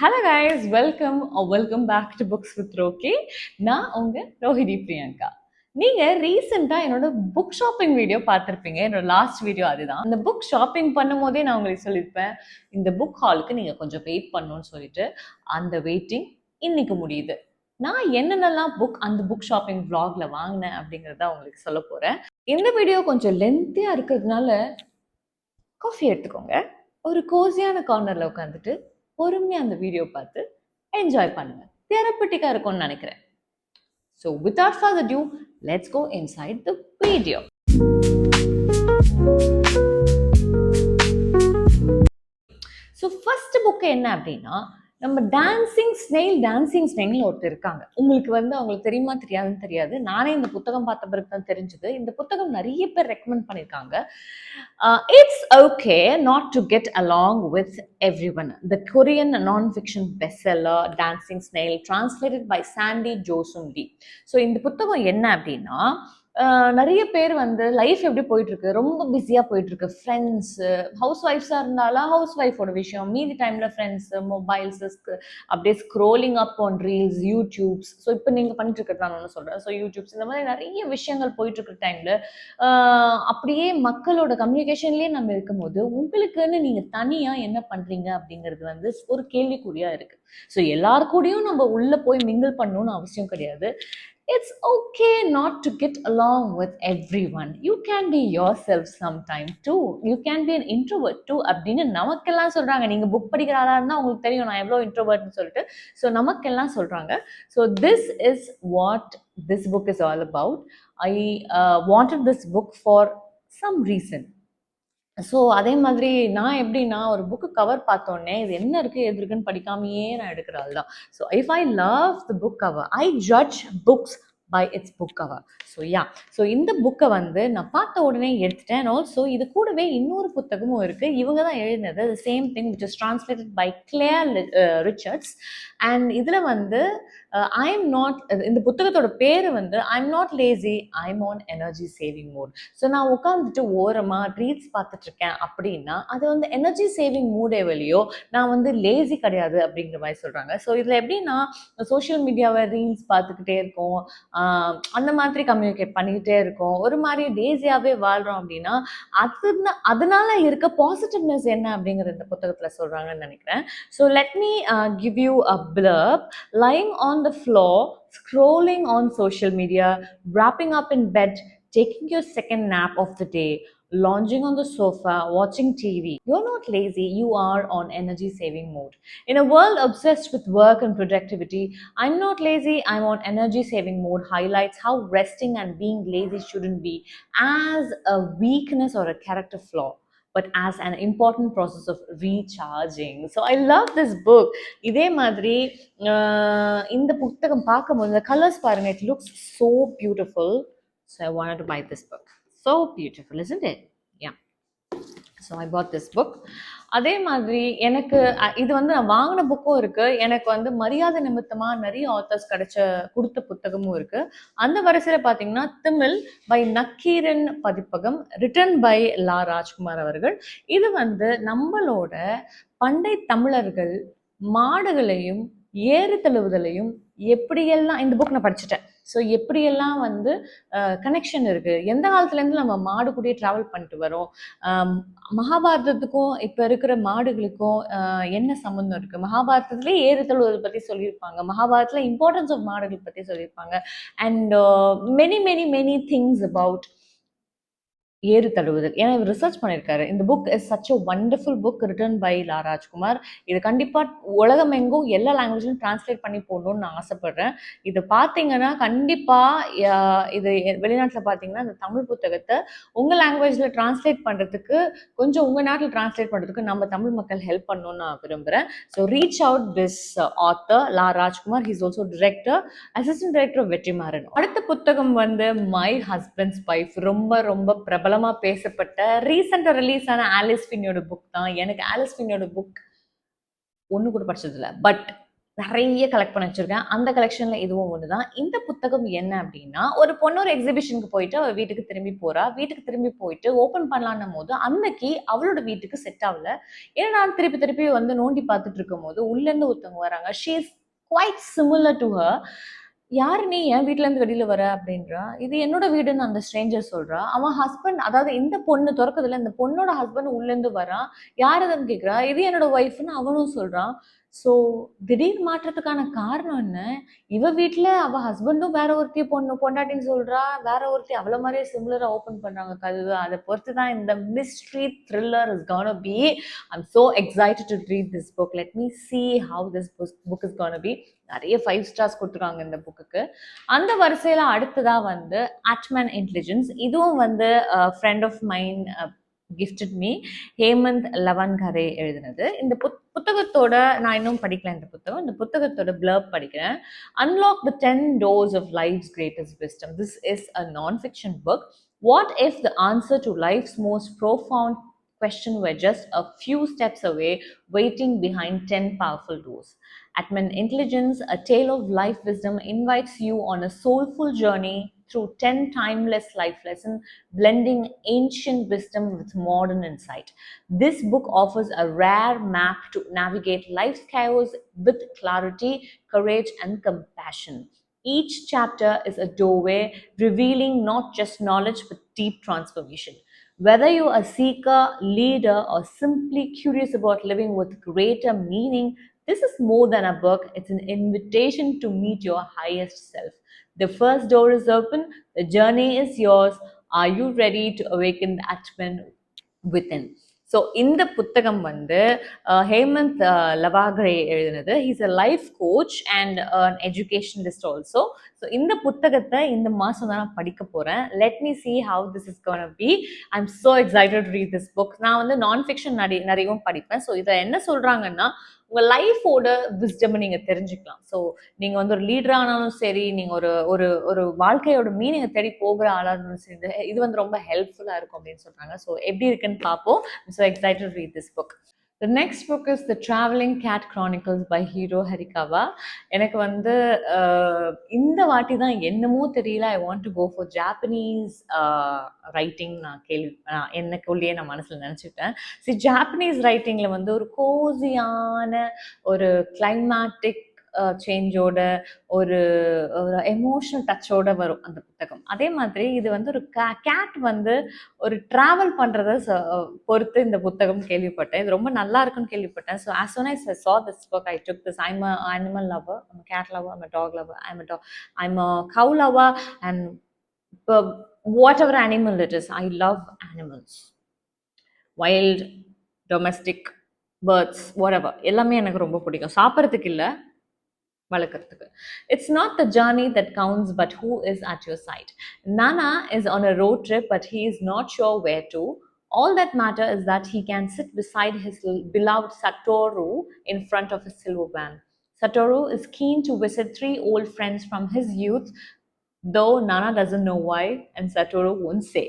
Hello guys, welcome back to Books with Roki. நான் உங்க ரோஹிணி பிரியங்கா. நீங்க ரீசெண்டா என்னோட புக் ஷாப்பிங் வீடியோ பார்த்துருப்பீங்க. என்னோட லாஸ்ட் வீடியோ அதுதான். அந்த புக் ஷாப்பிங் பண்ணும்போதே நான் உங்களுக்கு சொல்லியிருப்பேன், இந்த புக் ஹாலுக்கு நீங்க கொஞ்சம் வெயிட் பண்ணணும்னு சொல்லிட்டு, அந்த வெயிட்டிங் இன்னைக்கு முடியுது. நான் என்னென்னலாம் அந்த புக் ஷாப்பிங் vlogல வாங்கினேன் அப்படிங்கிறத உங்களுக்கு சொல்ல போறேன். இந்த வீடியோ கொஞ்சம் லென்த்தியா இருக்கிறதுனால காஃபி எடுத்துக்கோங்க. ஒரு கோசியான கார்னர்ல உட்காந்துட்டு பொறுமையா அந்த வீடியோ பார்த்து என்ஜாய் பண்ணுங்க. தெரப்பட்டிக்கா இருக்கும்னு நினைக்கிறேன். So without further ado, let's go inside the video. So first book என்ன அப்படின்னா, நம்ம டான்சிங் ஸ்னெயில் ஒருத்தர் இருக்காங்க. அவங்களுக்கு தெரியுமா தெரியாதுன்னு தெரியாது. நானே இந்த புத்தகம் பார்த்த பிறகு தான் தெரிஞ்சது. இந்த புத்தகம் நிறைய பேர் ரெக்கமெண்ட் பண்ணியிருக்காங்க. It's okay not to get along with everyone, the Korean non fiction best seller dancing snail translated by Sandy Joosun டி. ஸோ இந்த புத்தகம் என்ன அப்படின்னா, நிறைய பேர் லைஃப் எப்படி போயிட்டுருக்கு, ரொம்ப பிஸியாக போயிட்டுருக்கு. ஃப்ரெண்ட்ஸு, ஹவுஸ் ஒய்ஃப்ஸாக இருந்தாலும் ஹவுஸ் ஒய்ஃபோட விஷயம், மீதி டைமில் ஃப்ரெண்ட்ஸு, மொபைல்ஸு, அப்படியே scrolling up on reels, YouTubes. So இப்போ நீங்கள் பண்ணிட்டு இருக்கிறது நான் ஒன்று சொல்கிறேன். ஸோ யூடியூப்ஸ் இந்த மாதிரி நிறைய விஷயங்கள் போயிட்டுருக்குற டைமில் அப்படியே மக்களோட கம்யூனிகேஷன்லேயே நம்ம இருக்கும்போது உங்களுக்குன்னு நீங்கள் தனியாக என்ன பண்ணுறீங்க அப்படிங்கிறது ஒரு கேள்விக்குறியாக இருக்குது. ஸோ எல்லாருக்கூடையும் நம்ம உள்ளே போய் மிங்கிள் பண்ணணும்னு அவசியம் கிடையாது. It's okay not to get along with everyone. You can be yourself sometime too. You can be an introvert too. அப்படின்னு நமக்கெல்லாம் சொல்றாங்க. நீங்க புக் படிக்கிற ஆளா இருந்தா உங்களுக்கு தெரியும் நான் எவ்வளோ இன்ட்ரோவர்ட்னு சொல்லிட்டு. ஸோ நமக்கெல்லாம் சொல்றாங்க. So this is what this book is all about. I wanted this book for some reason. So அதே மாதிரி நான் எப்படின்னா, ஒரு புக்கு கவர் பார்த்தோன்னே இது என்ன இருக்குது எது இருக்குன்னு படிக்காமையே நான் எடுக்கிற ஆள் தான். So if I love the book cover, I judge books by its book cover. So so இந்த புக்கை நான் பார்த்த உடனே எடுத்துட்டேன். அண்ட் ஆல்சோ இது கூடவே இன்னொரு புத்தகமும் இருக்குது. இவங்க தான் எழுதினது, the same thing which is translated by Claire Richards. And இதில் ஐஎம் நாட், இந்த புத்தகத்தோட பேர் I'm not lazy, I'm on energy saving mode. So நான் உட்காந்துட்டு ஓரமாக ரீல்ஸ் பார்த்துட்ருக்கேன் அப்படின்னா அது எனர்ஜி சேவிங் மூடே வழியோ, நான் லேசி கிடையாது அப்படிங்கிற மாதிரி சொல்கிறாங்க. ஸோ இதில் எப்படின்னா, சோஷியல் மீடியாவை ரீல்ஸ் பார்த்துக்கிட்டே இருக்கோம், அந்த மாதிரி கம்யூனிகேட் பண்ணிக்கிட்டே இருக்கோம், ஒரு மாதிரி லேசியாகவே வாழ்கிறோம் அப்படின்னா அதனால இருக்க பாசிட்டிவ்னஸ் என்ன அப்படிங்கிற இந்த புத்தகத்தில் சொல்கிறாங்கன்னு நினைக்கிறேன். So let me give you a blurb. Lying on the floor, scrolling on social media, wrapping up in bed, taking your second nap of the day, lounging on the sofa, watching TV. You're not lazy, you are on energy saving mode. In a world obsessed with work and productivity, I'm not lazy, I'm on energy saving mode highlights how resting and being lazy shouldn't be as a weakness or a character flaw, but as an important process of recharging. So I love this book. இதே மாதிரி இந்த புத்தகம் பார்க்கும்போது இந்த colours பாருங்க, it looks so beautiful. So I wanted to buy this book. So beautiful, isn't it? Yeah. So I bought this book. அதே மாதிரி எனக்கு இது நான் வாங்கின புக்கும் இருக்குது. எனக்கு மரியாதை நிமித்தமாக நிறைய ஆத்தர்ஸ் கொடுத்த புத்தகமும் இருக்குது. அந்த வரிசையில் பார்த்தீங்கன்னா திமில் பை நக்கீரன் பதிப்பகம், ரிட்டன் பை லா ராஜ்குமார் அவர்கள். இது நம்மளோட பண்டை தமிழர்கள் மாடுகளையும் ஏறு தழுவுதலையும் எப்படியெல்லாம், இந்த புக் நான் படிச்சுட்டேன். ஸோ எப்படியெல்லாம் கனெக்ஷன் இருக்குது, எந்த காலத்துலேருந்து நம்ம மாடு கூடயே ட்ராவல் பண்ணிட்டு வரோம், மகாபாரதத்துக்கும் இப்போ இருக்கிற மாடுகளுக்கும் என்ன சம்மந்தம் இருக்குது, மகாபாரதத்துலேயே ஏறு தழுவுவதை பற்றி சொல்லியிருப்பாங்க, மகாபாரதத்தில் இம்பார்ட்டன்ஸ் ஆஃப் மாடுகள் பற்றி சொல்லியிருப்பாங்க. And many many many things about ஏறு தழுவுதல். ஏன்னா இவர் ரிசர்ச் பண்ணியிருக்காரு. இந்த book is such a wonderful book written by La Rajkumar. இது கண்டிப்பாக உலகமெங்கும் எல்லா லாங்குவேஜ்லையும் டிரான்ஸ்லேட் பண்ணி போடணும்னு நான் ஆசைப்பட்றேன். இது பார்த்தீங்கன்னா கண்டிப்பாக இது வெளிநாட்டில் பார்த்தீங்கன்னா இந்த தமிழ் புத்தகத்தை உங்கள் லாங்குவேஜில் டிரான்ஸ்லேட் பண்ணுறதுக்கு, கொஞ்சம் உங்கள் நாட்டில் டிரான்ஸ்லேட் பண்ணுறதுக்கு நம்ம தமிழ் மக்கள் ஹெல்ப் பண்ணணும்னு நான் விரும்புகிறேன். So reach out this author La Rajkumar. He's also director, assistant director of Vetrimaaran. அடுத்த புத்தகம் மை ஹஸ்பண்ட்ஸ் வைஃப். ரொம்ப ரொம்ப பிரபலமாக பேசப்பட்ட ரீசெண்டாக ரிலீஸ் ஆன ஆலிஸ் ஃபின்னோட புக் தான். எனக்கு ஆலிஸ் ஃபின்னோட புக் ஒன்று கூட படிச்சதில்லை, பட் நிறைய கலெக்ட் பண்ணி வச்சிருக்கேன். அந்த கலெக்ஷன்ல இதுவும் ஒண்ணுதான். இந்த புத்தகம் என்ன அப்டின்னா, ஒரு பொண்ணு ஒரு எக்ஸிபிஷனுக்கு போயிட்டு அவ வீட்டுக்கு திரும்பி போறா. வீட்டுக்கு திரும்பி போயிட்டு ஓப்பன் பண்ணலான்னும்போது, அந்த கீ அவளோட வீட்டுக்கு செட் ஆவல. ஏன்னா நான் திருப்பி திருப்பி வந்து நோண்டி பார்த்துட்டு இருக்கும்போது, உள்ளேருந்து ஒருத்தவங்க வராங்க. She is quite similar to her. "யாரு நீ? என் வீட்லருந்து வெளில வர?" அப்படின்றா. "இது என்னோட வீடுன்னு" அந்த ஸ்ட்ரேஞ்சர் சொல்றா. அவன் ஹஸ்பண்ட் அதாவது இந்த பொண்ணு தொறக்குதுல்ல, இந்த பொண்ணோட ஹஸ்பண்ட் உள்ளேருந்து வரான். "யார் அதுன்னு?" கேட்கிறா. "இது என்னோட ஒய்ஃப்ன்னு" அவனும் சொல்றான். ஸோ திடீர் மாற்றத்துக்கான காரணம் என்ன? இவ வீட்ல அவ ஹஸ்பண்டும் வேற ஒருத்தி பொண்டாட்டின்னு சொல்றா. வேற ஒருத்தி அவள மாரியே சிமிலரா ஓப்பன் பண்றாங்க கதவு. அத பொறுத்து தான் இந்த mystery thriller is gonna be. I'm so excited to read this book. Let me see how this book is gonna be. நிறைய 5 ஸ்டார்ஸ் குடுத்துருக்காங்க இந்த புக்குக்கு. அந்த வரிசையில அடுத்ததா வந்து அட்மன் இன்டெலிஜென்ஸ். இதுவும் வந்து friend of mine gifted me. Hemant Lavankare எழுதினது. இந்த புத்தகத்தோட நான் இன்னும் படிக்கல இந்த புத்தகம். இந்த புத்தகத்தோட blurb படிக்கிறேன். Unlock the 10 doors of life's greatest wisdom. This is a non-fiction book. What if the answer to life's most profound question were just a few steps away, waiting behind 10 powerful doors? Atman Intelligence, a tale of life wisdom, invites you on a soulful journey through 10 timeless life lessons, blending ancient wisdom with modern insight. This book offers a rare map to navigate life's chaos with clarity, courage, and compassion. Each chapter is a doorway revealing not just knowledge but deep transformation. Whether you're a seeker, leader, or simply curious about living with greater meaning, this is more than a book, it's an invitation to meet your highest self. The first door is open, the journey is yours. Are you ready to awaken the Atman within? So இந்த புத்தகம் வந்து ஹேமந்த் லவாகரே எழுதினது. He's a life coach and educationalist also. So இந்த புத்தகத்தை இந்த மாதம் தான் நான் படிக்க போகிறேன். Let me see how this is gonna be. I am so excited to read this book. நான் வந்து நான் ஃபிக்ஷன் நிறையவும் படிப்பேன். ஸோ இதை என்ன சொல்கிறாங்கன்னா, உங்கள் லைஃபோட விஸ்டம் நீங்கள் தெரிஞ்சுக்கலாம். ஸோ நீங்கள் வந்து ஒரு லீடராக ஆனாலும் சரி, நீங்கள் ஒரு ஒரு ஒரு வாழ்க்கையோட மீனிங்கை தேடி போகிற ஆளாக இருந்தாலும் சரி, இது வந்து ரொம்ப ஹெல்ப்ஃபுல்லாக இருக்கும் அப்படின்னு சொல்கிறாங்க. ஸோ எப்படி இருக்குன்னு பார்ப்போம். I'm so excited to read this book. The next book is The Traveling Cat Chronicles by Hiro Harikawa. எனக்கு வந்து இந்த வாட்டி தான் என்னமோ தெரியல, I want to go for Japanese writing. எனக்குள்ளேயே நான் மனசில் நினச்சிட்டேன். சரி, ஜாப்பனீஸ் ரைட்டிங்கில் வந்து ஒரு கோசியான ஒரு கிளைமேட்டிக் சேஞ்சோட ஒரு ஒரு எமோஷனல் டச்சோட வரும் அந்த புத்தகம். அதே மாதிரி இது வந்து ஒரு கேட் வந்து ஒரு ட்ராவல் பண்ணுறத பொறுத்து இந்த புத்தகம் கேள்விப்பட்டேன். இது ரொம்ப நல்லா இருக்குன்னு கேள்விப்பட்டேன். So as soon as I saw this book, I took this. I'm a animal lover, I'm a cat lover, I'm a dog lover, I'm a cow lover, and whatever animal it is, I love animals. Wild, domestic, birds, whatever. எல்லாமே எனக்கு ரொம்ப பிடிக்கும். சாப்பிட்றதுக்கு இல்லை, வளர்க்கறதுக்கு. It's not the journey that counts, but who is at your side. Nana is on a road trip, but he is not sure where to. All that matter is that he can sit beside his beloved Satoru in front of a silver van. Satoru is keen to visit 3 old friends from his youth, though Nana doesn't know why, and Satoru won't say.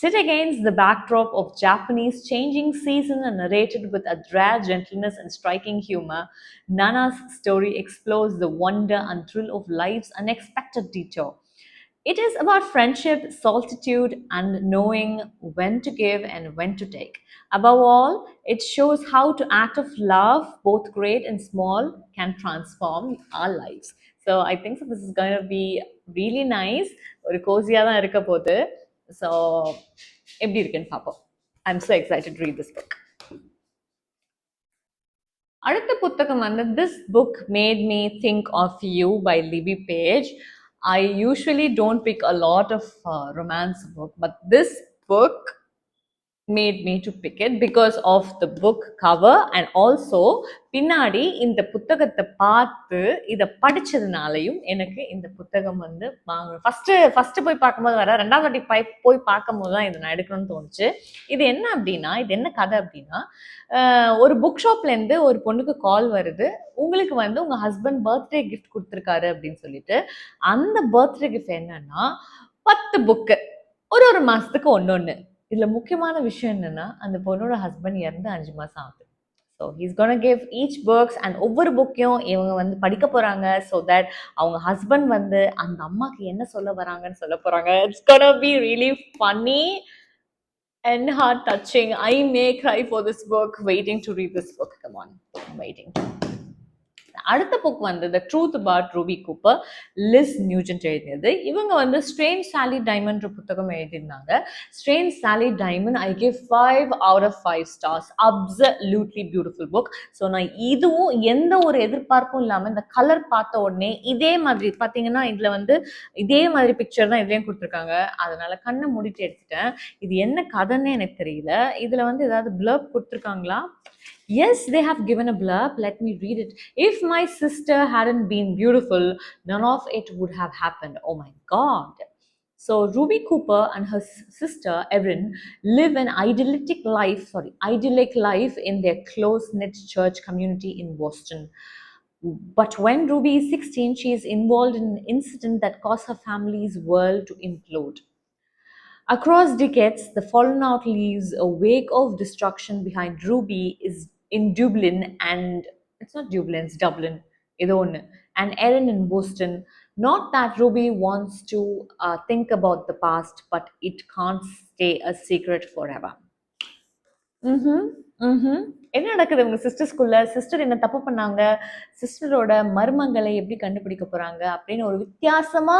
Sit against the backdrop of Japanese changing season and narrated with a rare gentleness and striking humor, Nana's story explores the wonder and thrill of life's unexpected detour. It is about friendship, solitude, and knowing when to give and when to take. Above all, it shows how to act of love, both great and small, can transform our lives. So I think so this is going to be really nice. ஒரு கோசியாக தான் இருக்க போகுது. So எப்படி இருக்குன்னு பார்ப்போம். I am so excited to read this book. அடுத்த புத்தகம் வந்து this book made me think of you by Libby Page. I usually don't pick a lot of romance book, but this book made me to pick it because of the book cover and also பின்னாடி இந்த புத்தகத்தை பார்த்து இதை படிச்சதுனாலையும் எனக்கு இந்த புத்தகம் வந்து வாங்கணும். ஃபர்ஸ்ட் போய் பார்க்கும்போது வர, ரெண்டாவது வாட்டி போய் பார்க்கும்போது தான் இதை நான் எடுக்கணும்னு தோணுச்சு. இது என்ன அப்படின்னா, இது என்ன கதை அப்படின்னா, ஒரு புக் ஷாப்லேருந்து ஒரு பொண்ணுக்கு கால் வருது, உங்களுக்கு வந்து உங்கள் ஹஸ்பண்ட் பர்த்டே கிஃப்ட் கொடுத்துருக்காரு அப்படின்னு சொல்லிட்டு. அந்த பர்த்டே கிஃப்ட் என்னன்னா 10 புக்கு, ஒரு மாதத்துக்கு ஒன்று. இதில் முக்கியமான விஷயம் என்னென்னா, அந்த பொண்ணோட ஹஸ்பண்ட் இறந்து 5 மாதம் ஆகுது. So he's gonna give each books and ஒவ்வொரு புக்கையும் இவங்க வந்து படிக்க போகிறாங்க. ஸோ தட் அவங்க ஹஸ்பண்ட் வந்து அந்த அம்மாக்கு என்ன சொல்ல வராங்கன்னு சொல்ல போகிறாங்க. It's gonna be really funny and heart touching. I may cry for this book. Waiting to read this book. Come on, I'm waiting. அடுத்த புக் வந்து the truth about Ruby Cooper, Liz Nugent எழுதியது. இவங்க வந்து strange Sally Diamond புத்தகம் எழுதியிருந்தாங்க. Strange Sally Diamond I give 5 out of 5 stars. Absolutely beautiful book. So நான் இதுவும் எந்த ஒரு எதிர்பார்ப்பும் இல்லாமல் இந்த கலர் பார்த்த உடனே இதே மாதிரி பார்த்தீங்கன்னா இதில் வந்து இதே மாதிரி பிக்சர் தான் இதுலேயும் கொடுத்துருக்காங்க. அதனால கண்ணை மூடிட்டு எடுத்துட்டேன். இது என்ன கதைன்னு எனக்கு தெரியல. இதில் வந்து ஏதாவது பிளர்ப் கொடுத்துருக்காங்களா? Yes, they have given a blurb. Let me read it. If my sister hadn't been beautiful, none of it would have happened. Oh my God. So Ruby Cooper and her sister Erin live an idyllic life in their close-knit church community in Boston. But when Ruby is 16, she is involved in an incident that caused her family's world to implode. Across decades, the fallen out leaves a wake of destruction behind. Ruby is in Dublin, and it's not Dublin, it's Dublin, and Erin in Boston. Not that Ruby wants to think about the past, but it can't stay a secret forever. என்ன நடக்குது உங்க சிஸ்டர்ஸ்குள்ள? Sister என்ன தப்பு பண்ணாங்க? சிஸ்டரோட மர்மங்களை எப்படி கண்டுபிடிக்க போறாங்க அப்படின்னு ஒரு வித்தியாசமா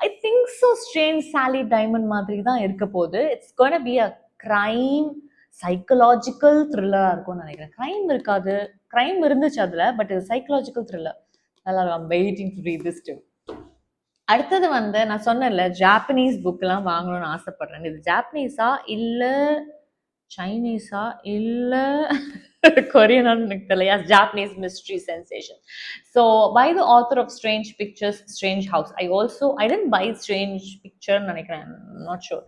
I think so strange Sally Diamond மாதிரி தான் இருக்க போகுது. It's gonna be a crime psychological த்ரில்லராக இருக்கும்னு நினைக்கிறேன். கிரைம் இருக்காது, கிரைம் இருந்துச்சு அதில், பட் இது சைக்கலாஜிக்கல் த்ரில்லர். நல்லா இருக்கும். Waiting to read this too. அடுத்தது வந்து நான் சொன்னேன்ல ஜாப்பனீஸ் புக்கெலாம் வாங்கணும்னு ஆசைப்படுறேன். இது ஜாப்பனீஸா இல்லை சைனீஸா இல்லை கொரியனான்னு எனக்கு தெரியல. Japanese mystery sensation. So by the author of Strange Pictures, Strange House. I didn't buy Strange Picture நினைக்கிறேன், I'm not sure.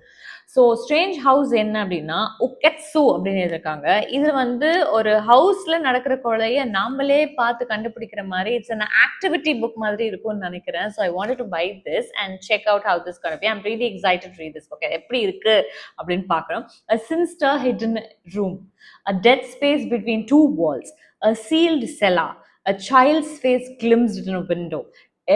So strange house என்ன அப்படின்னா ஒக்கெட்ஸு அப்படின்னு எழுதியிருக்காங்க. இது வந்து ஒரு ஹவுஸ்ல நடக்கிற கொலையை நாமளே பார்த்து கண்டுபிடிக்கிற மாதிரி இட்ஸ் அன் ஆக்டிவிட்டி புக் மாதிரி இருக்கும்னு நினைக்கிறேன். So I wanted to buy this and check out how this can be. I'm really excited to read this book. எப்படி இருக்கு அப்படின்னு பார்க்கணும். A sinister hidden room, a dead space between two walls, a sealed cellar, a child's face glimpsed in a window.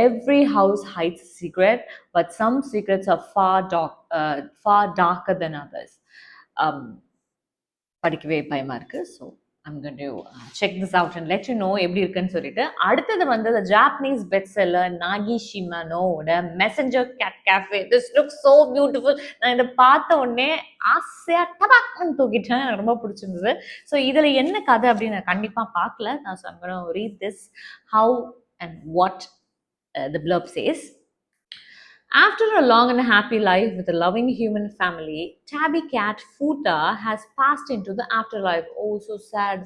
Every house hides a secret, but some secrets are far darker than others. படிக்கவே பயமா இருக்கு. So I'm going to check this out and let you know எப்படி இருக்குன்னு சொல்லிட்டு. அடுத்தது வந்து the Japanese bestseller Nagi Shimanoட Messenger Cat Cafe. This looks so beautiful. நான் இதை பார்த்த உடனே ஆசையா டபாக்னு தூக்கிட்டேன். ரொம்ப பிடிச்சிருந்தது. ஸோ இதில் என்ன கதை அப்படின்னு நான் கண்டிப்பாக பார்க்கல. நான் I'm going to read this how and what the blurb says. After a long and happy life with a loving human family, tabby cat Futa has passed into the afterlife. Oh, so sad.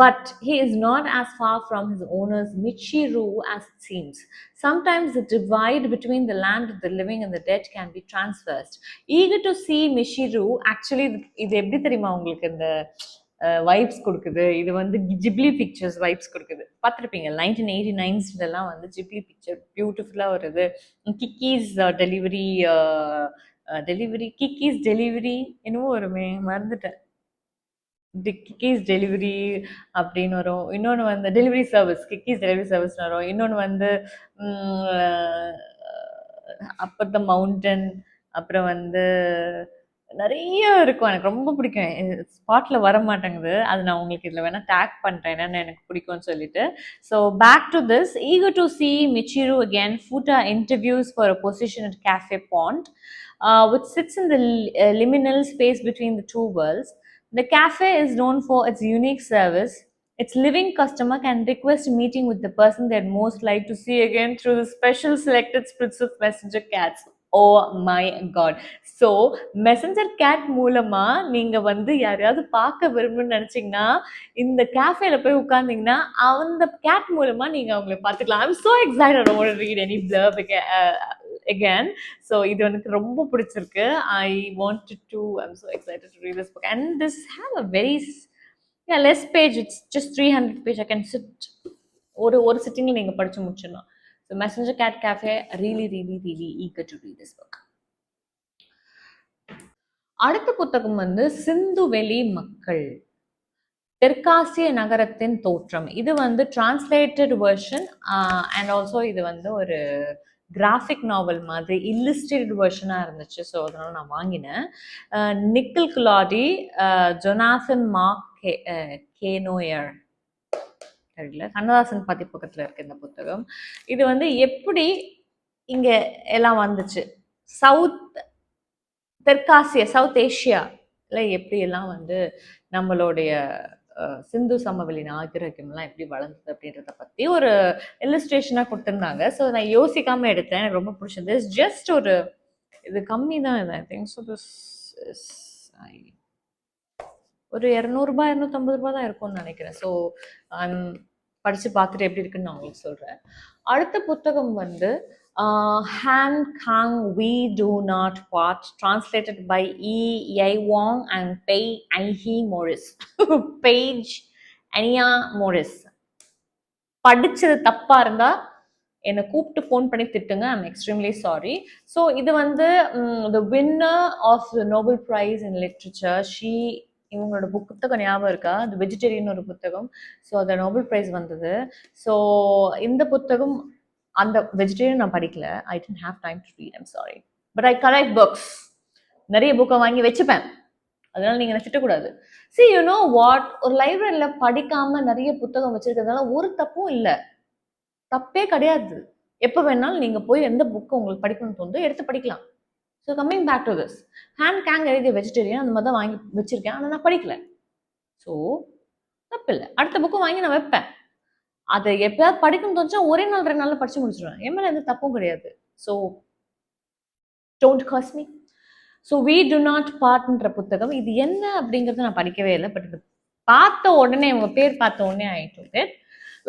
But he is not as far from his owners Michiru as it seems. Sometimes the divide between the land of the living and the dead can be transversed. Eager to see Michiru, actually, இது எப்படி தெரியுமா உங்களுக்கு இந்த vibes கொடுக்குது? இது வந்து Ghibli pictures vibes கொடுக்குது. பார்த்துருப்பீங்க 1989ஸ்லாம் வந்து ஜிப்லி பிக்சர் பியூட்டிஃபுல்லாக வருது. கிக்கீஸ் டெலிவரி என்னவோ வருமே, மறந்துட்டேன். கிக்கீஸ் டெலிவரி அப்படின்னு வரும். இன்னொன்று வந்து டெலிவரி சர்வீஸ், கிக்கீஸ் டெலிவரி சர்வீஸ்னு வரும். இன்னொன்று வந்து அப்பர் த மவுண்டன், அப்புறம் வந்து நிறைய இருக்கும். எனக்கு ரொம்ப பிடிக்கும். ஸ்பாட்ல வர மாட்டேங்குது. அது நான் உங்களுக்கு இதில் வேணா டேக் பண்ணுறேன் என்னென்னு எனக்கு பிடிக்கும்னு சொல்லிட்டு. So back to this. Eager to see Michiru again, Futa interviews for a position at Cafe Pont, which sits in the liminal space between the two worlds. The cafe is known for its unique service. Its living customer can request a meeting with the person they'd most like to see again through the special selected splits of messenger cats. Oh my god. So messenger cat மூலமா நீங்க வந்து யாரையாவது பார்க்க விரும்புன்னு நினைச்சீங்கன்னா இந்த கேஃபேல போய் உட்கார்ந்தீங்கன்னா அந்த gate மூலமா நீங்க அவங்களை பார்த்துக்கலாம். I'm so excited. I want to read any blurb again. So இது எனக்கு ரொம்ப பிடிச்சிருக்கு. I'm so excited to read this book. And this have a very less page. It's just 300 page. I can sit ஒரு சிட்டிங்ல நீங்க படிச்சு முடிச்சிடலாம். So Messenger Cat Cafe, really eager to read this book. அடுத்த புத்தகம் வந்து சிந்துவெளி மக்கள், தெற்காசிய நகரத்தின் தோற்றம். இது வந்து டிரான்ஸ்லேட்டட் வெர்ஷன் அண்ட் ஆல்சோ இது வந்து ஒரு கிராஃபிக் நாவல் மாதிரி இல்லுஸ்ட்ரேட்டட் வெர்ஷனாக இருந்துச்சு. ஸோ அதனால நான் வாங்கினேன். நிக்கில் குலாடி, ஜொனாதன் மார்க் கேனோயர் தெரியல, கண்ணதாசன் பதிப்பகத்தில் இருக்கு இந்த புத்தகம். இது வந்து எப்படி இங்க எல்லாம் வந்துச்சு, தெற்காசியா சவுத் ஏஷியால எப்படி எல்லாம் வந்து நம்மளுடைய சிந்து சமவெளி நாகரிகம்லாம் எப்படி வளர்ந்தது அப்படின்றத பத்தி ஒரு இல்லுஸ்ட்ரேஷனா கொடுத்துருந்தாங்க. ஸோ நான் யோசிக்காம எடுத்தேன், எனக்கு ரொம்ப பிடிச்சது. ஜஸ்ட் ஒரு இது கம்மி தான் இது. ஐ திங்க் ஸோ திஸ் இஸ் ஒரு 200 250 தான் இருக்கும்னு நினைக்கிறேன். ஸோ படிச்சு பார்த்துட்டு எப்படி இருக்குன்னு நான் உங்களுக்கு சொல்றேன். அடுத்த புத்தகம் வந்து Han Kang We Do Not Part, translated by E. Yai Wong and Pei Anhee Morris. Page Ania Morris. படிச்சது தப்பா இருந்தா என்னை கூப்பிட்டு ஃபோன் பண்ணி திட்டுங்க, ஐம் எக்ஸ்ட்ரீம்லி சாரி. ஸோ இது வந்து the winner of the Nobel prize in literature. இவங்களோட புத்தகம் ஞாபகம் இருக்கா, த வெஜிடேரியன் ஒரு புத்தகம். ஸோ அந்த நோபல் ப்ரைஸ் வந்தது. ஸோ இந்த புத்தகம், அந்த வெஜிடேரியன் நான் படிக்கல, I don't have time to read, I'm sorry, but I collect books. நிறைய புக்கை வாங்கி வச்சுப்பேன், அதனால நீங்க என்ன திட்டக்கூடாது. See, you know what, ஒரு லைப்ரரியில படிக்காம நிறைய புத்தகம் வச்சிருக்கிறதுனால ஒரு தப்பும் இல்லை, தப்பே கிடையாது. எப்போ வேணாலும் நீங்க போய் எந்த புக்கு உங்களுக்கு படிக்கணும்னு தோணுதோ எடுத்து படிக்கலாம். So coming back to this, Han Kang எழுதிய வெஜிடேரியன் அந்த மாதிரி தான் வாங்கி வச்சிருக்கேன், ஆனால் நான் படிக்கல. ஸோ தப்பு இல்லை, அடுத்த புக்கு வாங்கி நான் வைப்பேன். அதை எப்பயாவது படிக்கணும்னு தோணுச்சா ஒரே நாள் 2 நாள்ல படிச்சு முடிச்சிடுவேன், என் மேல எந்த தப்பும் கிடையாது. So don't curse me. So We Do Not Partன்ற புத்தகம் இது என்ன அப்படிங்கிறத நான் படிக்கவே இல்லை. பட் இது பார்த்த உடனே, உங்க பேர் பார்த்த உடனே I took it.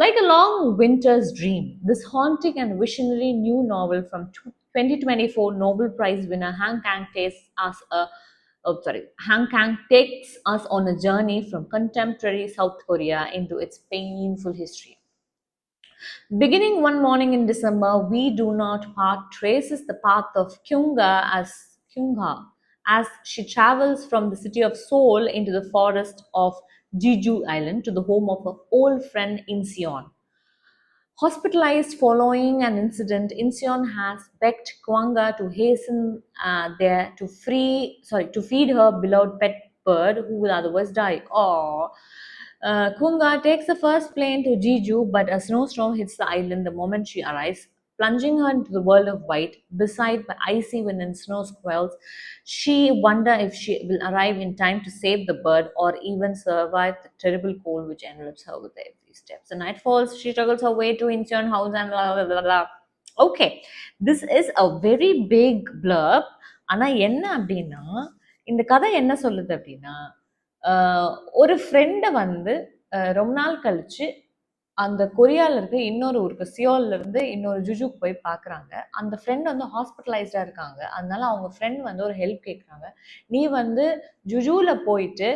Like a long winter's dream, this haunting and visionary new novel from 2024 Nobel Prize winner Han Kang takes us on a journey from contemporary South Korea into its painful history. Beginning one morning in December, We Do Not Part traces the path of Kyungha as she travels from the city of Seoul into the forest of Jeju Island to the home of her old friend Inseon. Hospitalized following an incident, Inseon has begged Kwanga to hasten there to feed her beloved pet bird who will otherwise die. Kwanga takes the first plane to Jeju, but a snowstorm hits the island the moment she arrives, plunging her into the world of white, beside by icy wind and snow squalls. She wonders if she will arrive in time to save the bird or even survive the terrible cold which envelops her with every step. The night falls, she struggles her way to Incheon house and blah blah blah blah. Okay, this is a very big blurb. ஆனா என்ன அப்படின்னா, இந்த கதை என்ன சொல்லுது அப்படின்னா, ஒரு ஃப்ரெண்டை வந்து ரொம்ப நாள் கழிச்சு அந்த கொரியால இருக்கு இன்னொரு ஊருக்கு, சியோல்ல இருந்து இன்னொரு ஜுஜுக்கு போய் பார்க்குறாங்க. அந்த ஃப்ரெண்ட் வந்து ஹாஸ்பிட்டலைஸ்டா இருக்காங்க. அதனால அவங்க ஃப்ரெண்ட் வந்து ஒரு ஹெல்ப் கேட்குறாங்க. நீ வந்து ஜுஜுல போயிட்டு,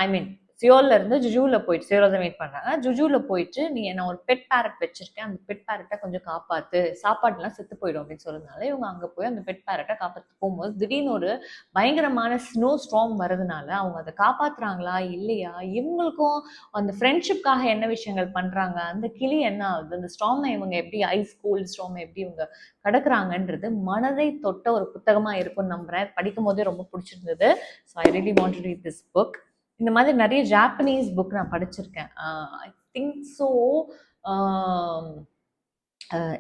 ஐ மீன் சியோல்ல இருந்து ஜுஜுல போயிட்டு, சியோல தான் வெயிட் பண்றாங்க, ஜுஜுல போயிட்டு நீ என்ன ஒரு பெட் பேரட் வச்சிருக்கேன், அந்த பெட் பேரட்டை கொஞ்சம் காப்பாத்து, சாப்பாடுலாம் செத்து போயிடும் அப்படின்னு சொல்றதுனால இவங்க அங்க போய் அந்த பெட் பேரட்டை காப்பாற்ற போகும்போது திடீர்னு ஒரு பயங்கரமான ஸ்னோ ஸ்டார்ம் வருதுனால அவங்க அதை காப்பாத்துறாங்களா இல்லையா, இவங்களுக்கும் அந்த ஃப்ரெண்ட்ஷிப்காக என்ன விஷயங்கள் பண்றாங்க, அந்த கிளி என்ன ஆகுது, அந்த ஸ்டார்மை இவங்க எப்படி, ஐஸ் கோல்ட் ஸ்டார்மை எப்படி இவங்க கடக்குறாங்கன்றது மனதை தொட்ட ஒரு புத்தகமா இருக்கும்னு நம்புறேன். படிக்கும் போதே ரொம்ப பிடிச்சிருந்தது. So I really want to read this book. இந்த மாதிரி நிறைய ஜாப்பனீஸ் புக் நான் படிச்சிருக்கேன். I think so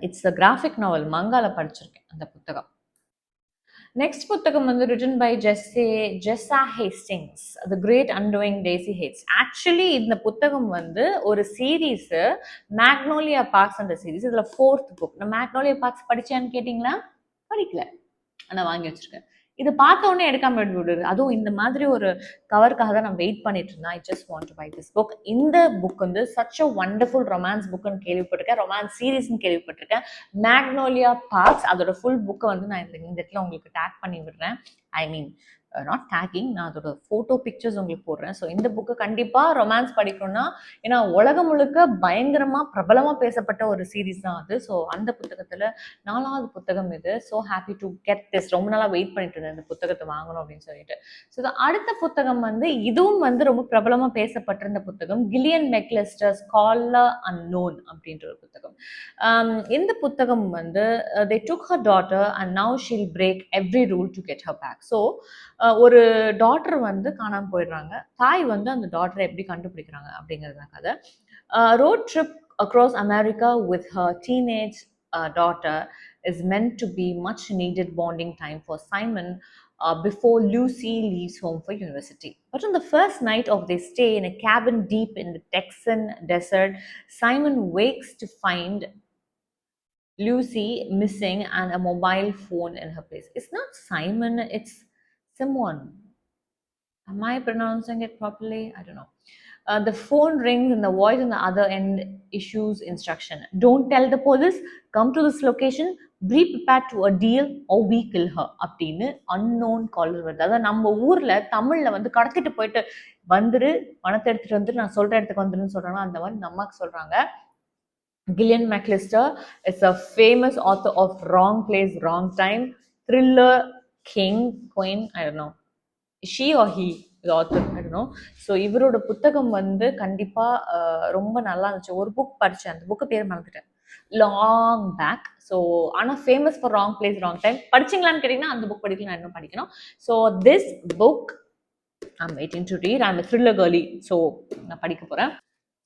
it's a graphic novel, மங்கால படிச்சிருக்கேன் அந்த புத்தகம். நெக்ஸ்ட் புத்தகம் வந்து written by Jessa Hastings, the great undoing Daisy Haites. Actually இந்த புத்தகம் வந்து ஒரு சீரீஸ், மேக்னோலியா பார்க்ஸ் அந்த சீரீஸ், இதுல 4th புக். நான் மேக்னோலியா பார்க்ஸ் படிச்சேன்னு கேட்டிங்களா? படிக்கல, ஆனால் வாங்கி வச்சிருக்கேன். இது பார்த்த உடனே எடுக்காம விடுது. அதுவும் இந்த மாதிரி ஒரு கவருக்காக தான் நான் வெயிட் பண்ணிட்டு இருந்தேன். I just want to buy this book. இந்த புக் வந்து சச் அ வண்டர்ஃபுல் ரொமான்ஸ் புக்னு கேள்விப்பட்டிருக்கேன், ரொமான்ஸ் சீரீஸ்ன்னு கேள்விப்பட்டிருக்கேன். மேக்னோலியா பார்க்ஸ், அதோட ஃபுல் புக்கை வந்து நான் இந்த இடத்துல உங்களுக்கு டேக் பண்ணி விடுறேன். ஐ மீன் நாட் டேக்கிங், நான் அதோட ஃபோட்டோ பிக்சர்ஸ் உங்களுக்கு போடுறேன். ஸோ இந்த புக்கு கண்டிப்பாக ரொமான்ஸ் படிக்கணும்னா, ஏன்னா உலகம் முழுக்க பயங்கரமாக பிரபலமாக பேசப்பட்ட ஒரு சீரீஸ் தான் அது. ஸோ அந்த புத்தகத்தில் 4வது புத்தகம் இது. So happy to get this. ரொம்ப நாளாக வெயிட் பண்ணிட்டு இருந்தேன் இந்த புத்தகத்தை வாங்கணும் அப்படின்னு சொல்லிட்டு. ஸோ அடுத்த புத்தகம் வந்து இதுவும் வந்து ரொம்ப பிரபலமாக பேசப்பட்டிருந்த புத்தகம், கில்லியன் மெக்லிஸ்டர்ஸ் காலர் அன்னோன் அப்படின்ற ஒரு புத்தகம். இந்த புத்தகம் வந்து they took her daughter and now she'll break every rule to get her back. So ஒரு டாட்டர் வந்து காணாமல் போயிடுறாங்க. தாய் வந்து அந்த டாட்டரை எப்படி கண்டுபிடிக்கிறாங்க அப்படிங்கிறது தான் கதை. Road trip across America with her teenage daughter is meant to be much needed bonding time for Simon before Lucy leaves home for university. But on the first night of their stay in a cabin deep in the Texan desert, Simon wakes to find Lucy missing and a mobile phone in her place. It's not Simon, it's Simon. Am I pronouncing it properly? I don't know. The phone rings and the voice on the other end issues instruction. Don't tell the police. Come to this location. Be prepared to a deal or we kill her. அப்படின்னு unknown caller வருது. அதாவது நம்ம ஊர்ல தமிழ்ல வந்து கடத்திட்டு போயிட்டு வந்துரு, பணத்தை எடுத்துட்டு வந்து நான் சொல்ற இடத்துக்கு வந்துருன்னு சொல்றாங்க. அந்த மாதிரி இந்த அம்மாக்கு சொல்றாங்க. Gillian McAllister is a famous author of Wrong Place, Wrong Time, thriller, king, queen, I don't know. She or he, the author, I don't know. So இவரோட புத்தகம் வந்து கண்டிப்பாக ரொம்ப நல்லா இருந்துச்சு. ஒரு புக் படித்தேன், அந்த புக்கு பேர் மறந்துட்டேன், லாங் பேக். ஸோ ஆனால் famous for wrong place wrong time. படிச்சிங்களான்னு கேட்டிங்கன்னா அந்த புக் படிக்கல, நான் இன்னும் படிக்கணும். So this book I'm waiting to read. I'm thriller girly, so நான் படிக்க போகிறேன்.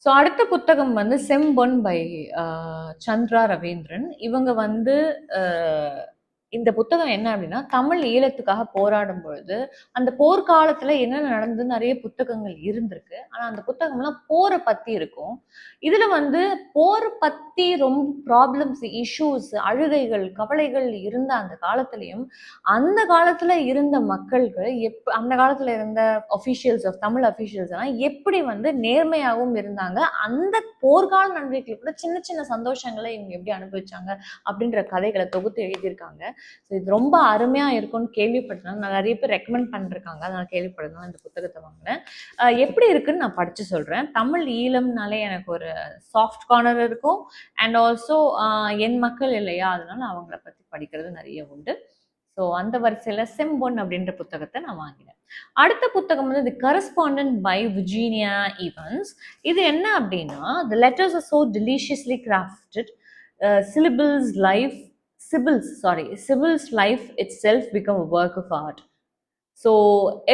ஸோ அடுத்த புத்தகம் வந்து செம்பொன் பை சந்திரா ரவீந்திரன். இவங்க வந்து இந்த புத்தகம் என்ன அப்படின்னா, தமிழ் ஈழத்துக்காக போராடும் பொழுது அந்த போர்க்காலத்துல என்னென்ன நடந்தது நிறைய புத்தகங்கள் இருந்திருக்கு. ஆனா அந்த புத்தகம்லாம் போரை பத்தி இருக்கும். இதுல வந்து போர் பத்தி ரொம்ப ப்ராப்ளம்ஸ், இஷ்யூஸ், அழுகைகள், கவலைகள் இருந்த அந்த காலத்திலையும் அந்த காலத்துல இருந்த மக்கள்கள் அந்த காலத்துல இருந்த அஃபீஷியல்ஸ் ஆஃப் தமிழ் அஃபீஷியல்ஸ் எல்லாம் எப்படி வந்து நேர்மையாகவும் இருந்தாங்க, அந்த போர்க்கால நன்மைகள் கூட சின்ன சின்ன சந்தோஷங்களை இவங்க எப்படி அனுபவிச்சாங்க அப்படின்ற கதைகளை தொகுத்து எழுதியிருக்காங்க. ஸோ இது ரொம்ப அருமையாக இருக்கும்னு கேள்விப்பட்டேன். நான் நிறைய பேர் ரெக்கமெண்ட் பண்ணிருக்காங்க, அதனால் கேள்விப்பட்டதுனால இந்த புத்தகத்தை வாங்கினேன். எப்படி இருக்குன்னு நான் படித்து சொல்கிறேன். தமிழ் ஈழம்னாலே எனக்கு ஒரு சாஃப்ட் கார்னர் இருக்கும். அண்ட் ஆல்சோ என் மக்கள் இல்லையா, அதனால அவங்கள பற்றி படிக்கிறது நிறைய உண்டு. ஸோ அந்த வரிசையில் செம்பொன் அப்படின்ற புத்தகத்தை நான் வாங்கினேன். அடுத்த புத்தகம் வந்து the correspondent by Virginia Evans. இது என்ன அப்படின்னா, the letters are so deliciously crafted, Sybil's life itself become a work of art. So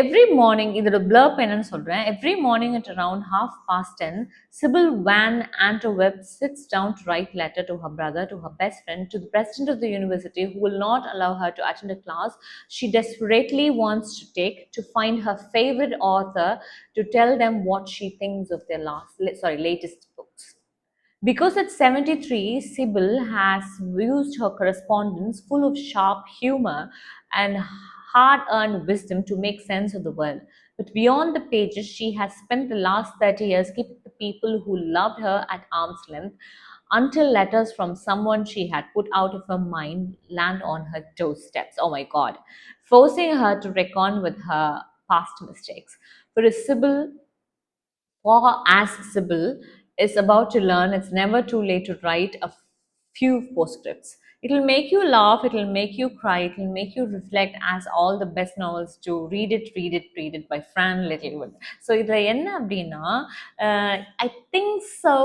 every morning, இதோட blurb என்னன்னு சொல்றேன். Every morning at around 10:30, Sybil Van Antwerp sits down to write letter to her brother, to her best friend, to the president of the university who will not allow her to attend a class she desperately wants to take, to find her favorite author, to tell them what she thinks of their latest books. Because at 73, Sybil has used her correspondence full of sharp humor and hard-earned wisdom to make sense of the world. But beyond the pages, she has spent the last 30 years keeping the people who loved her at arm's length until letters from someone she had put out of her mind land on her doorsteps. Oh my God. Forcing her to reckon with her past mistakes. As Sybil is about to learn, it's never too late to write a few postscripts. It will make you laugh, it will make you cry, it will make you reflect, as all the best novels do. Read it by Fran Littlewood. So இதுல என்ன அப்படின்னா, I think so,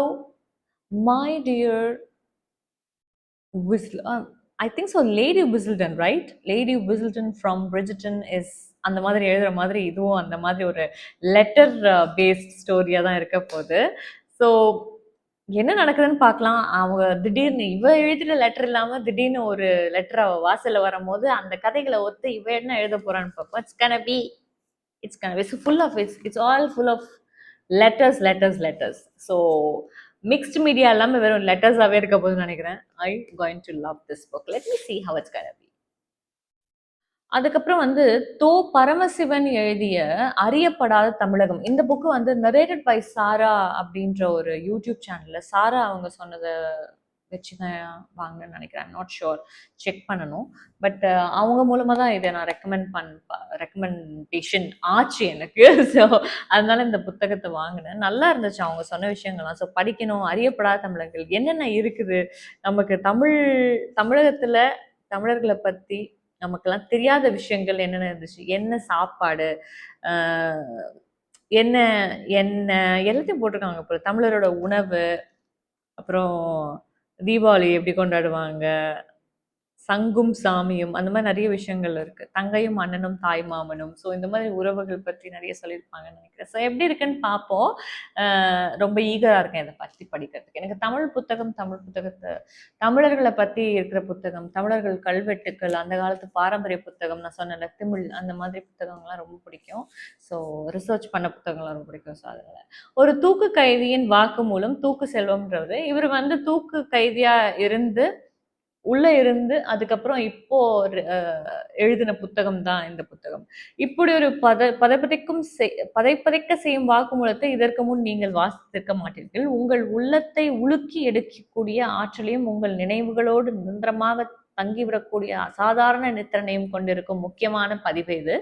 my dear I think so, Lady Whistledown, right? Lady Whistledown from Bridgerton is அந்த மாதிரி எழுதுற மாதிரி இதுவும் அந்த மாதிரி ஒரு லெட்டர் பேஸ்ட் ஸ்டோரியாக தான் இருக்க போகுது. ஸோ என்ன நடக்குதுன்னு பார்க்கலாம். அவங்க திடீர்னு இவ எழுதுகிற லெட்டர் இல்லாமல் திடீர்னு ஒரு லெட்டர் அவள் வாசலில் வரும்போது அந்த கதைகளை ஒத்து இவ என்ன எழுத போகிறான்னு பார்ப்போம். It's gonna be all full of letters. So mixed media இல்லாமல் வெறும் லெட்டர்ஸாகவே இருக்க போதுன்னு நினைக்கிறேன். I going to love this book. Let me see how it's gonna be. அதுக்கப்புறம் வந்து பரமசிவன் எழுதிய அறியப்படாத தமிழகம். இந்த புக்கு வந்து நரேட்டட் பை சாரா அப்படின்ற ஒரு யூடியூப் சேனல்ல சாரா அவங்க சொன்னதை வச்சு தான் வாங்கினேன்னு நினைக்கிறேன். நாட் ஷுர், செக் பண்ணணும். பட் அவங்க மூலமாக தான் இதை நான் ரெக்கமெண்டேஷன் ஆச்சு எனக்கு. ஸோ அதனால இந்த புத்தகத்தை வாங்கினேன். நல்லா இருந்துச்சு அவங்க சொன்ன விஷயங்கள்லாம். ஸோ படிக்கணும், அறியப்படாத தமிழர்கள் என்னென்ன இருக்குது, நமக்கு தமிழகத்தில் தமிழர்களை பற்றி நமக்கெல்லாம் தெரியாத விஷயங்கள் என்னென்ன இருந்துச்சு, என்ன சாப்பாடு, என்ன என்ன எல்லாத்தையும் போட்டிருக்காங்க. அப்புறம் தமிழரோட உணவு, அப்புறம் தீபாவளி எப்படி கொண்டாடுவாங்க, சங்கும் சாமியும், அந்த மாதிரி நிறைய விஷயங்கள் இருக்கு. தங்கையும் அண்ணனும் தாய் மாமனும். ஸோ இந்த மாதிரி உறவுகள் பற்றி நிறைய சொல்லியிருப்பாங்கன்னு நினைக்கிறேன். ஸோ எப்படி இருக்குன்னு பார்ப்போம். ரொம்ப ஈகரா இருக்கேன் இதை பற்றி படிக்கிறதுக்கு. எனக்கு தமிழ் புத்தகத்தை தமிழர்களை பற்றி இருக்கிற புத்தகம், தமிழர்கள் கல்வெட்டுக்கள், அந்த காலத்து பாரம்பரிய புத்தகம், நான் சொன்னேன்ல தமிழ், அந்த மாதிரி புத்தகங்கள்லாம் ரொம்ப பிடிக்கும். ஸோ ரிசர்ச் பண்ண புத்தகங்கள்லாம் ரொம்ப பிடிக்கும். ஸோ அதனால ஒரு தூக்கு கைதியின் வாக்கு மூலம் தூக்கு செல்வம்ன்றது, இவர் வந்து தூக்கு கைதியா இருந்து உள்ள இருந்து அதுக்கப்புறம் இப்போ எழுதின புத்தகம் தான் இந்த புத்தகம். இப்படி ஒரு பதைப்பதைக்க செய்யும் வாக்குமூலத்தை இதற்கு முன் நீங்கள் வாசித்திருக்க மாட்டீர்கள். உங்கள் உள்ளத்தை உலுக்கி எடுக்கக்கூடிய ஆற்றலையும் உங்கள் நினைவுகளோடு நிரந்தரமாக தங்கிவிடக்கூடிய அசாதாரண நித்திரனையும் கொண்டிருக்கும் முக்கியமான பதிவு இது.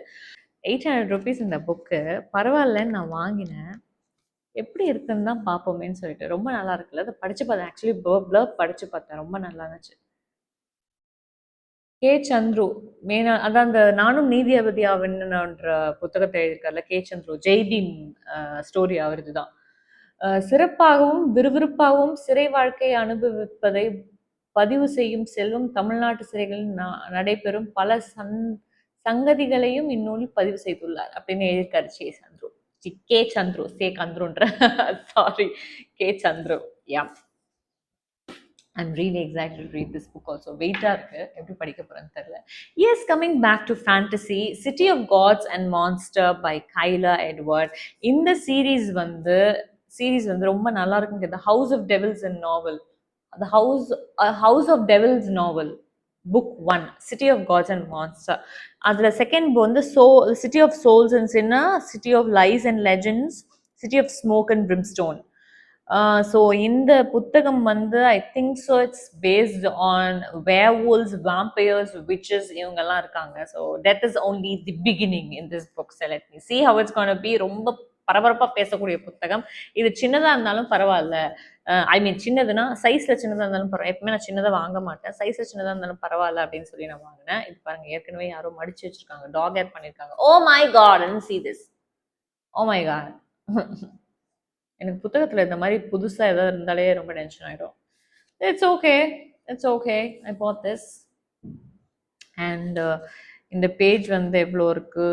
800 rupees இந்த புக்கு. பரவாயில்லன்னு நான் வாங்கினேன். எப்படி இருக்குன்னு தான் பார்ப்போமேன்னு சொல்லிட்டு. ரொம்ப நல்லா இருக்குல்ல, அதை படிச்சு பார்த்தேன். ஆக்சுவலி ப்ளர்ப் படிச்சு பார்த்தேன், ரொம்ப நல்லா இருந்துச்சு. கே சந்துரு அதான் அந்த நானும் நீதிபதியாவின்ற புத்தகத்தை எழுதியிருக்காருல கே சந்துரு, ஜெய்பீம் ஸ்டோரி அவரது தான். சிறப்பாகவும் விறுவிறுப்பாகவும் சிறை வாழ்க்கையை அனுபவிப்பதை பதிவு செய்யும் செல்வம் தமிழ்நாட்டு சிறைகளில் நடைபெறும் பல சங்கதிகளையும் இந்நூலில் பதிவு செய்துள்ளார் அப்படின்னு எழுதியிருக்காரு கே சந்துருன்ற sorry, K Chandru. Yeah, I'm really excited to read this book also. வெயிட்டாக இருக்குது, எப்படி படிக்க போகிறேன்னு தெரியல. Yes, coming back to fantasy, City of Gods and Monster by Kyla Edward. இந்த சீரீஸ் வந்து ரொம்ப நல்லா இருக்குங்க. The House of Devils and Novel. The House of Devils Novel. Book 1, City of Gods and Monster. அதில் second வந்து City of Souls and Sinner, City of Lies and Legends, City of Smoke and Brimstone. So இந்த புத்தகம் வந்து ஐ think so it's based on werewolves, vampires, witches, இவங்கெல்லாம் இருக்காங்க. So that is only the beginning in this book. So let me see how it's going to be. ரொம்ப பரபரப்பாக பேசக்கூடிய புத்தகம் இது. சின்னதாக இருந்தாலும் பரவாயில்ல, ஐ மீன் சின்னதுன்னா சைஸில் சின்னதாக இருந்தாலும் பரவாயில்ல. எப்பவுமே நான் சின்னதாக வாங்க மாட்டேன், சைஸில் சின்னதாக இருந்தாலும் பரவாயில்ல அப்படின்னு சொல்லி நான் வாங்கினேன். இது பாருங்க, ஏற்கனவே யாரோ மடிச்சு வச்சிருக்காங்க, டாக் ஏர் பண்ணியிருக்காங்க. Oh my god, and see this. Oh my god. எனக்கு புத்தகத்தில் இந்த மாதிரி புதுசாக ஏதாவது இருந்தாலே ரொம்ப டென்ஷன் ஆகிடும். It's okay, I bought this. And இந்த பேஜ் வந்து எவ்வளோ இருக்கு,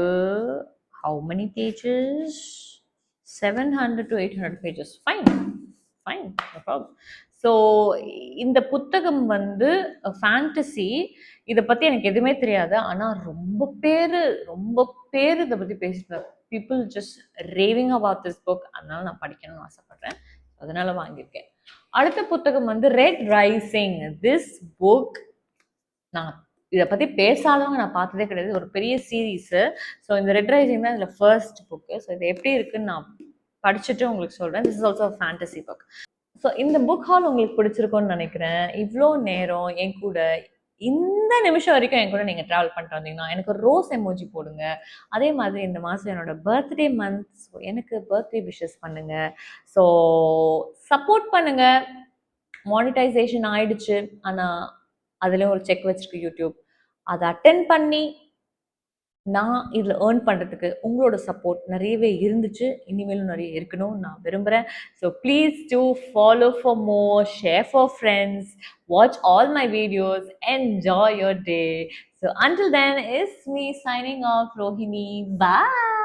how many pages, 700 to 800 pages. Fine, no problem. So இந்த புத்தகம் வந்து ஃபேண்டசி, இதை பற்றி எனக்கு எதுவுமே தெரியாது. ஆனால் ரொம்ப பேர் இதை பற்றி பேசிட்டார். People just raving about this book. அதனால நான் படிக்கணும்னு ஆசைப்படுறேன், அதனால வாங்கியிருக்கேன். அடுத்த புத்தகம் வந்து ரெட் ரைசிங். திஸ் புக் நான் இதை பற்றி பேசாதவங்க நான் பார்த்ததே கிடையாது, ஒரு பெரிய சீரீஸு. ஸோ இந்த ரெட் ரைசிங் தான் இதில் ஃபர்ஸ்ட் புக்கு. ஸோ இது எப்படி இருக்குன்னு நான் படிச்சுட்டு உங்களுக்கு சொல்கிறேன். This is also fantasy book. So இந்த புக் ஹால் உங்களுக்கு பிடிச்சிருக்கும்னு நினைக்கிறேன். இவ்வளோ நேரம் என் கூட, இந்த நிமிஷம் வரைக்கும் என் கூட நீங்கள் ட்ராவல் பண்ணிட்டு வந்தீங்கன்னா எனக்கு ஒரு ரோஸ் எமோஜி போடுங்க. அதே மாதிரி இந்த மாதம் என்னோட பர்த்டே மந்த், ஸோ எனக்கு பர்த்டே விஷஸ் பண்ணுங்க. ஸோ சப்போர்ட் பண்ணுங்க. மானிட்டைசேஷன் ஆயிடுச்சு, ஆனால் அதுலேயும் ஒரு செக் வச்சிருக்கு யூடியூப். அதை அட்டென்ட் பண்ணி நான் இதில் ஏர்ன் பண்ணுறதுக்கு உங்களோட சப்போர்ட் நிறையவே இருந்துச்சு, இனிமேலும் நிறைய இருக்கணும்னு நான் விரும்புகிறேன். So please do follow for more, share for friends, watch all my videos, enjoy your day. So until then, it's me signing off, Rohini. Bye.